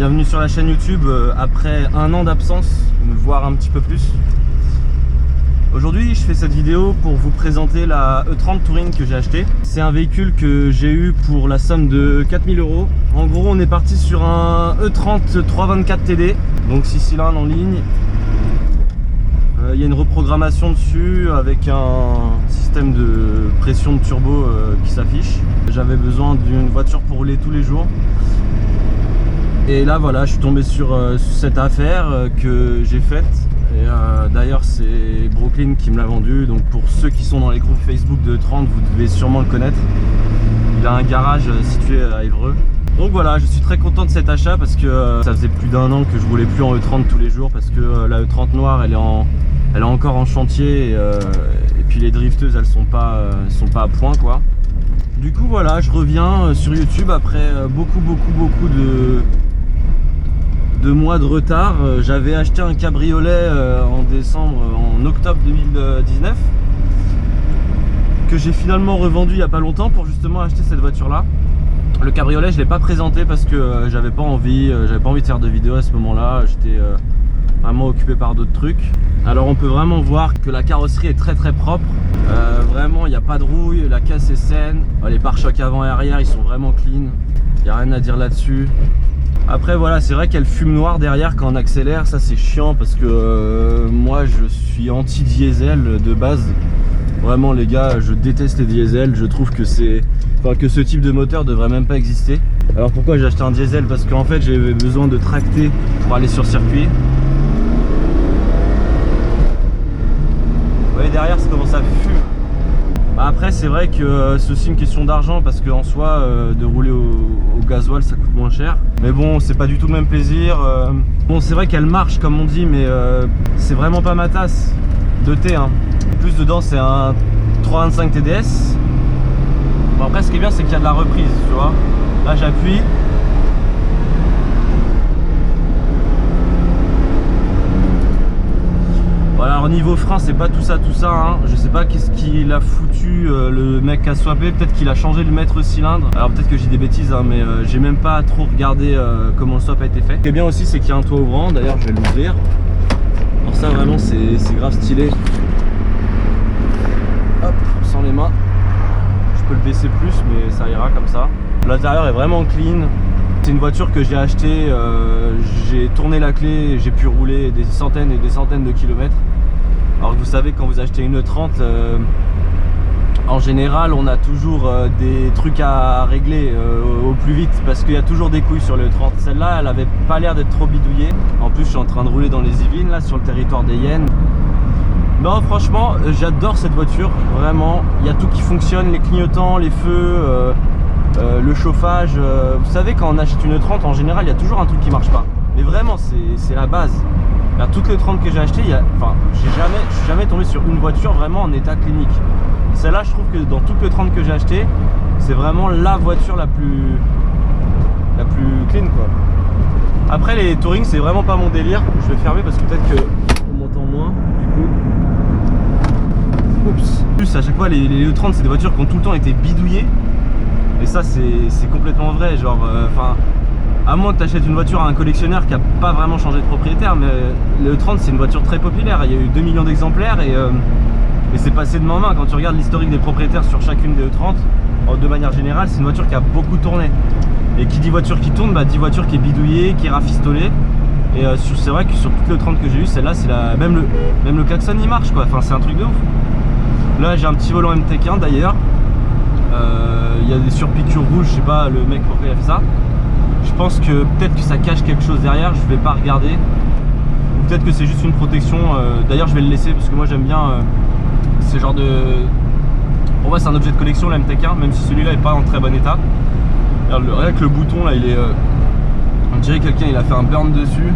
Bienvenue sur la chaîne YouTube après un an d'absence, voire un petit peu plus. Aujourd'hui je fais cette vidéo pour vous présenter la E30 Touring que j'ai acheté. C'est un véhicule que j'ai eu pour la somme de 4000 €. En gros on est parti sur un E30 324 TD, donc 6 cylindres en ligne. Il y a une reprogrammation dessus avec un système de pression de turbo qui s'affiche. J'avais besoin d'une voiture pour rouler tous les jours. Et là voilà, je suis tombé sur cette affaire que j'ai faite. Et d'ailleurs c'est Brooklyn qui me l'a vendu. Donc pour ceux qui sont dans les groupes Facebook de E30, vous devez sûrement le connaître. Il a un garage situé à Évreux. Donc voilà, je suis très content de cet achat parce que ça faisait plus d'un an que je roulais plus en E30 tous les jours. Parce que la E30 noire elle est encore en chantier et puis les drifteuses elles sont pas à point quoi. Du coup voilà, je reviens sur YouTube après beaucoup de mois de retard. J'avais acheté un cabriolet en octobre 2019 que j'ai finalement revendu il n'y a pas longtemps pour justement acheter cette voiture là. Le cabriolet je l'ai pas présenté parce que j'avais pas envie de faire de vidéo à ce moment là. J'étais vraiment occupé par d'autres trucs. Alors on peut vraiment voir que la carrosserie est très propre. Vraiment il n'y a pas de rouille, la caisse est saine. Les pare-chocs avant et arrière ils sont vraiment clean. Il n'y a rien à dire là-dessus. Après voilà, c'est vrai qu'elle fume noire derrière quand on accélère, ça c'est chiant parce que moi je suis anti-diesel de base. Vraiment les gars, je déteste les diesels, je trouve que que ce type de moteur devrait même pas exister. Alors pourquoi j'ai acheté un diesel? Parce qu'en fait j'avais besoin de tracter pour aller sur circuit. Vous voyez derrière c'est comment ça fume. Après c'est vrai que c'est aussi une question d'argent parce qu'en soi de rouler au gasoil ça coûte moins cher. Mais bon c'est pas du tout le même plaisir. Bon c'est vrai qu'elle marche comme on dit mais c'est vraiment pas ma tasse de thé hein. En plus dedans c'est un 325 TDS. Bon après ce qui est bien c'est qu'il y a de la reprise tu vois. Là j'appuie. Voilà, alors niveau frein c'est pas tout ça hein. Je sais pas qu'est-ce qu'il a foutu le mec à swapper, peut-être qu'il a changé le maître cylindre. Alors peut-être que j'ai des bêtises hein, mais j'ai même pas trop regardé comment le swap a été fait. Ce qui est bien aussi c'est qu'il y a un toit ouvrant, d'ailleurs je vais l'ouvrir. Alors ça vraiment c'est grave stylé. Hop, sans les mains. Je peux le baisser plus mais ça ira comme ça. L'intérieur est vraiment clean. C'est une voiture que j'ai achetée, j'ai tourné la clé, j'ai pu rouler des centaines et des centaines de kilomètres. Alors que vous savez quand vous achetez une E30, en général on a toujours des trucs à régler au plus vite parce qu'il y a toujours des couilles sur le E30. Celle-là elle avait pas l'air d'être trop bidouillée. En plus je suis en train de rouler dans les Yvelines là sur le territoire des Yens. Non franchement j'adore cette voiture, vraiment. Il y a tout qui fonctionne, les clignotants, les feux. Le chauffage, vous savez quand on achète une E30 en général il y a toujours un truc qui marche pas. Mais vraiment c'est la base. Toutes les 30 que j'ai acheté, je suis jamais tombé sur une voiture vraiment en état clinique. Celle-là je trouve que dans toutes les 30 que j'ai acheté, c'est vraiment la voiture la plus clean quoi. Après les touring c'est vraiment pas mon délire. Je vais fermer parce que peut-être que on m'entend moins du coup. Oups. En plus à chaque fois les E30 c'est des voitures qui ont tout le temps été bidouillées. Et ça c'est complètement vrai, genre à moins que tu achètes une voiture à un collectionneur qui a pas vraiment changé de propriétaire, mais le E30 c'est une voiture très populaire, il y a eu 2 millions d'exemplaires et c'est passé de main en main. Quand tu regardes l'historique des propriétaires sur chacune des E30, de manière générale c'est une voiture qui a beaucoup tourné. Et qui dit voiture qui tourne, dit voiture qui est bidouillée, qui est rafistolée. Et c'est vrai que sur toutes les E30 que j'ai eu, celle-là c'est même le klaxon il marche quoi, c'est un truc de ouf. Là j'ai un petit volant MTK d'ailleurs. Il y a des surpiqûres rouges, je sais pas le mec pourquoi il a fait ça. Je pense que peut-être que ça cache quelque chose derrière, je vais pas regarder. Ou peut-être que c'est juste une protection. D'ailleurs je vais le laisser parce que moi j'aime bien ce genre de... Pour moi c'est un objet de collection la MTK, même si celui-là est pas en très bon état. Rien que le bouton là il est... On dirait que quelqu'un il a fait un burn dessus.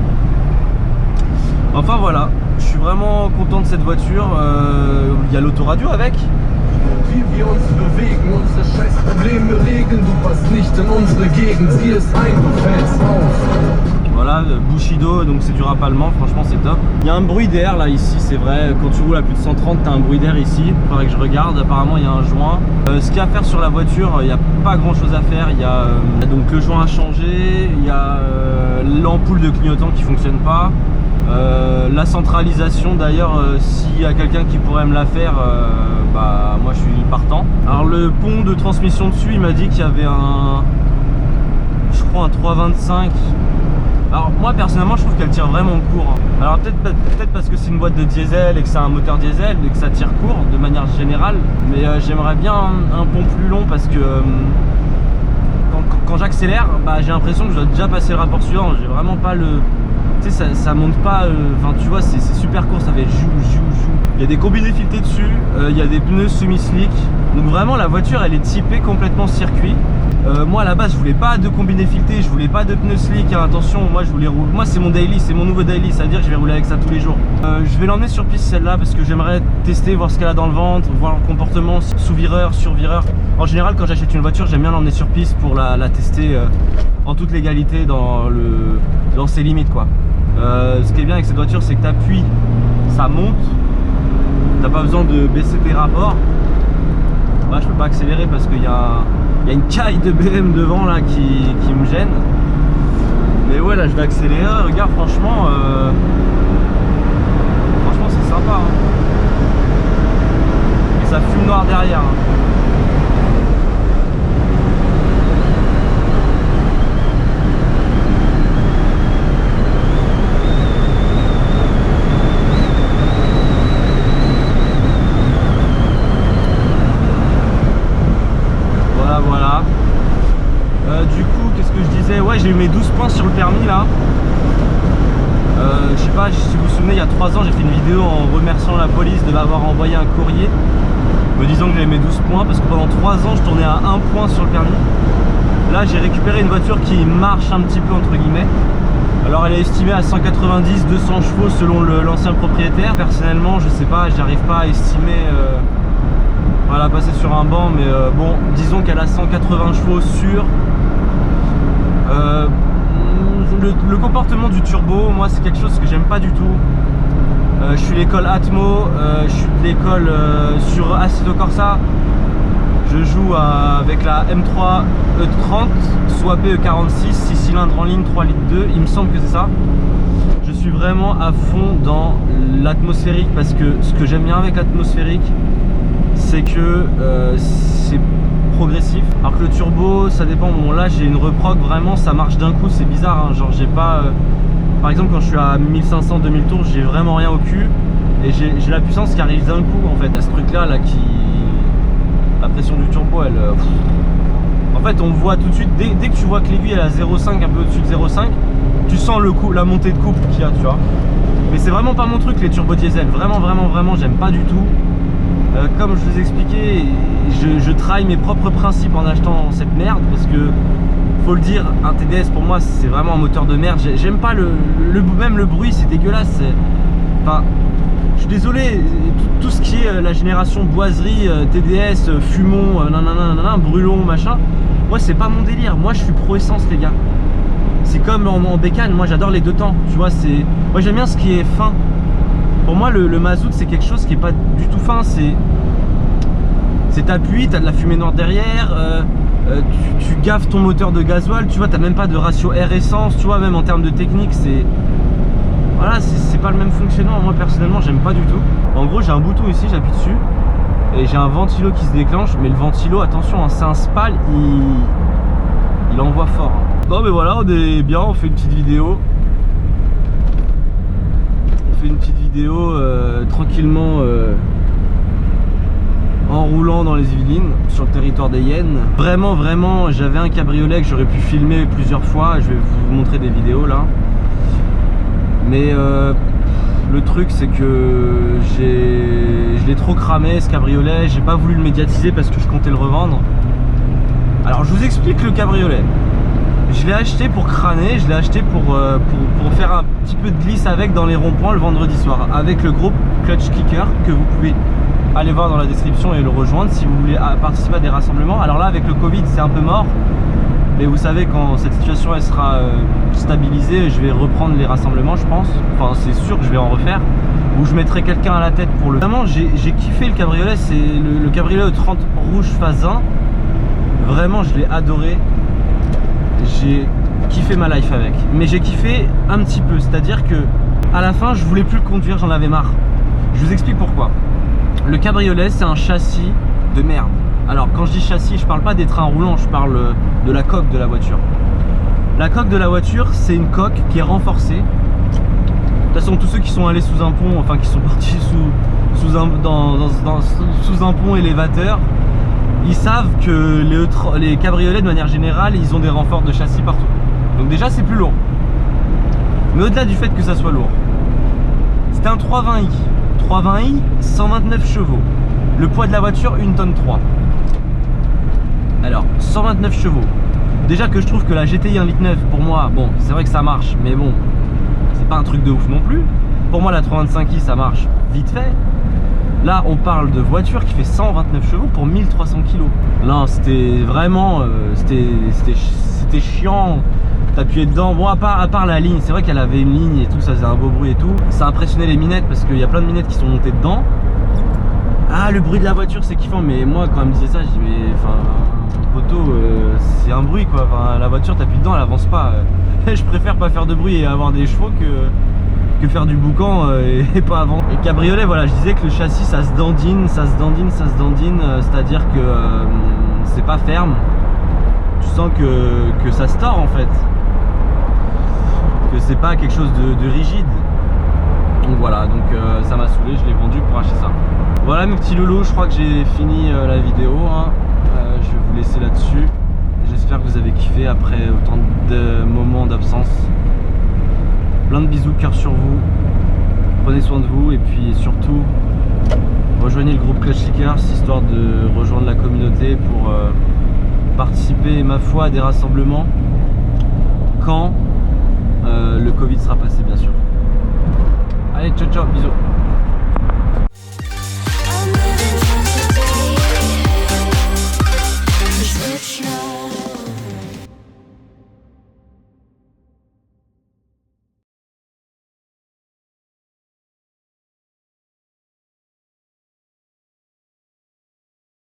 Enfin voilà, je suis vraiment content de cette voiture. Il y a l'autoradio avec. Wie wir uns bewegen, unsere scheiß Probleme regeln, du passt nicht in unsere Gegend, sie ist ein, du fällst auf. Voilà, Bushido, donc c'est du rap allemand, franchement c'est top. Il y a un bruit d'air là ici, c'est vrai, quand tu roules à plus de 130, t'as un bruit d'air ici, faudrait que je regarde, apparemment il y a un joint. Ce qu'il y a à faire sur la voiture, il n'y a pas grand chose à faire, il y a donc le joint à changer, il y a l'ampoule de clignotant qui fonctionne pas. La centralisation d'ailleurs, s'il y a quelqu'un qui pourrait me la faire, bah moi je suis partant. Alors le pont de transmission dessus, il m'a dit qu'il y avait je crois un 325. Alors moi personnellement je trouve qu'elle tire vraiment court. Alors peut-être parce que c'est une boîte de diesel et que c'est un moteur diesel et que ça tire court de manière générale. Mais j'aimerais bien un pont plus long parce que quand j'accélère, bah, j'ai l'impression que je dois déjà passer le rapport suivant. J'ai vraiment pas le... Tu sais, ça monte pas... Enfin tu vois, c'est super court, ça fait jou. Il y a des combinés filetés dessus, il y a des pneus semi-slick. Donc vraiment la voiture elle est typée complètement circuit. Moi à la base je voulais pas de combiné fileté, je voulais pas de pneus slick, hein, attention, moi je voulais rouler. Moi c'est mon daily, c'est mon nouveau daily, ça veut dire que je vais rouler avec ça tous les jours. Je vais l'emmener sur piste celle-là parce que j'aimerais tester, voir ce qu'elle a dans le ventre, voir le comportement sous vireur, sur vireur. En général quand j'achète une voiture j'aime bien l'emmener sur piste pour la tester en toute légalité dans ses limites quoi. Ce qui est bien avec cette voiture c'est que tu appuies, ça monte, t'as pas besoin de baisser tes rapports. Là je peux pas accélérer parce qu'il y a une caille de BM devant là qui me gêne. Mais ouais là je vais accélérer, regarde franchement c'est sympa hein. Et ça fume noir derrière hein. Voilà. Du coup, qu'est-ce que je disais? Ouais, j'ai eu mes 12 points sur le permis là. Je sais pas si vous vous souvenez, il y a 3 ans, j'ai fait une vidéo en remerciant la police de m'avoir envoyé un courrier me disant que j'avais mes 12 points parce que pendant 3 ans, je tournais à 1 point sur le permis. Là, j'ai récupéré une voiture qui marche un petit peu entre guillemets. Alors, elle est estimée à 190-200 chevaux selon l'ancien propriétaire. Personnellement, je sais pas, j'arrive pas à estimer. Voilà, passer sur un banc, mais bon, disons qu'elle a 180 chevaux sur. Le comportement du turbo, moi c'est quelque chose que j'aime pas du tout. Je suis l'école Atmo, je suis de l'école sur Assetto Corsa. Je joue avec la M3 E30, soit PE46, 6 cylindres en ligne, 3 litres 2, il me semble que c'est ça. Je suis vraiment à fond dans l'atmosphérique parce que ce que j'aime bien avec l'atmosphérique, c'est que c'est progressif. Alors que le turbo, ça dépend. Bon là j'ai une reproc, vraiment ça marche d'un coup, c'est bizarre hein. Genre j'ai pas... par exemple quand je suis à 1500-2000 tours, j'ai vraiment rien au cul. Et j'ai la puissance qui arrive d'un coup en fait. À ce truc là qui... La pression du turbo elle... En fait on voit tout de suite, dès que tu vois que l'aiguille elle est à 0,5, un peu au-dessus de 0,5, tu sens le coup, la montée de couple qu'il y a, tu vois. Mais c'est vraiment pas mon truc les turbos diesel. Vraiment j'aime pas du tout. Comme je vous ai expliqué, je trahis mes propres principes en achetant cette merde parce que, faut le dire, un TDS pour moi c'est vraiment un moteur de merde. J'aime pas même le bruit, c'est dégueulasse. Enfin, je suis désolé, tout ce qui est la génération boiserie, TDS, fumon, nanana, brûlon, machin, moi c'est pas mon délire. Moi je suis pro essence les gars. C'est comme en bécane, moi j'adore les deux temps, tu vois, moi j'aime bien ce qui est fin. Pour moi le mazout c'est quelque chose qui est pas du tout fin, c'est t'appuies, t'as de la fumée noire derrière, tu gaffes ton moteur de gasoil, tu vois, t'as même pas de ratio air essence, tu vois, même en termes de technique c'est... Voilà, c'est pas le même fonctionnement, moi personnellement j'aime pas du tout. En gros j'ai un bouton ici, j'appuie dessus et j'ai un ventilo qui se déclenche, mais le ventilo, attention hein, c'est un SPAL, il envoie fort hein. Non mais voilà, on est bien, on fait une petite vidéo. Tranquillement en roulant dans les Yvelines sur le territoire des Yens. Vraiment j'avais un cabriolet que j'aurais pu filmer plusieurs fois, je vais vous montrer des vidéos là. Mais le truc c'est que je l'ai trop cramé ce cabriolet, j'ai pas voulu le médiatiser parce que je comptais le revendre. Alors je vous explique le cabriolet. Je l'ai acheté pour crâner, je l'ai acheté pour faire un petit peu de glisse avec dans les ronds-points le vendredi soir, avec le groupe Clutch Kicker que vous pouvez aller voir dans la description et le rejoindre si vous voulez participer à des rassemblements. Alors là avec le Covid c'est un peu mort, Mais vous savez, quand cette situation elle sera stabilisée, je vais reprendre les rassemblements, je pense. Enfin, c'est sûr que je vais en refaire. Ou je mettrai quelqu'un à la tête pour le... Vraiment, j'ai kiffé le cabriolet. C'est le cabriolet E30 rouge phase 1. Vraiment, je l'ai adoré. J'ai kiffé ma life avec. Mais j'ai kiffé un petit peu. C'est-à-dire que à la fin, je voulais plus le conduire, j'en avais marre. Je vous explique pourquoi. Le cabriolet, c'est un châssis de merde. Alors quand je dis châssis, je parle pas des trains roulants, je parle de la coque de la voiture. La coque de la voiture, c'est une coque qui est renforcée. De toute façon, tous ceux qui sont allés sous un pont, enfin qui sont partis sous un pont élévateur, ils savent que les cabriolets de manière générale, ils ont des renforts de châssis partout. Donc déjà c'est plus lourd. Mais au-delà du fait que ça soit lourd, c'était un 320i. 320i, 129 chevaux. Le poids de la voiture, 1 tonne 3. Alors, 129 chevaux. Déjà que je trouve que la GTI 1.9 litre pour moi, bon, c'est vrai que ça marche, mais bon, c'est pas un truc de ouf non plus. Pour moi, la 325i, ça marche vite fait. Là, on parle de voiture qui fait 129 chevaux pour 1300 kg. Là, c'était vraiment, c'était chiant. T'appuyais dedans, bon, à part la ligne, c'est vrai qu'elle avait une ligne et tout, ça faisait un beau bruit et tout. Ça impressionnait les minettes parce qu'il y a plein de minettes qui sont montées dedans. Ah, le bruit de la voiture c'est kiffant, mais moi quand elle me disait ça, je dis mais enfin poteau, c'est un bruit quoi, enfin, la voiture t'appuies dedans, elle avance pas. Je préfère pas faire de bruit et avoir des chevaux que faire du boucan et pas avancer. Et cabriolet, voilà, je disais que le châssis ça se dandine, c'est à dire que c'est pas ferme, tu sens que ça se tord en fait, que c'est pas quelque chose de rigide. Donc voilà, donc ça m'a saoulé, je l'ai vendu pour acheter ça. Voilà mes petits loulous, je crois que j'ai fini la vidéo, hein. Je vais vous laisser là-dessus. J'espère que vous avez kiffé après autant de moments d'absence. Plein de bisous, cœur sur vous. Prenez soin de vous et puis surtout rejoignez le groupe Clutch Seekers histoire de rejoindre la communauté pour participer, ma foi, à des rassemblements quand le Covid sera passé, bien sûr. Allez, ciao ciao, bisous.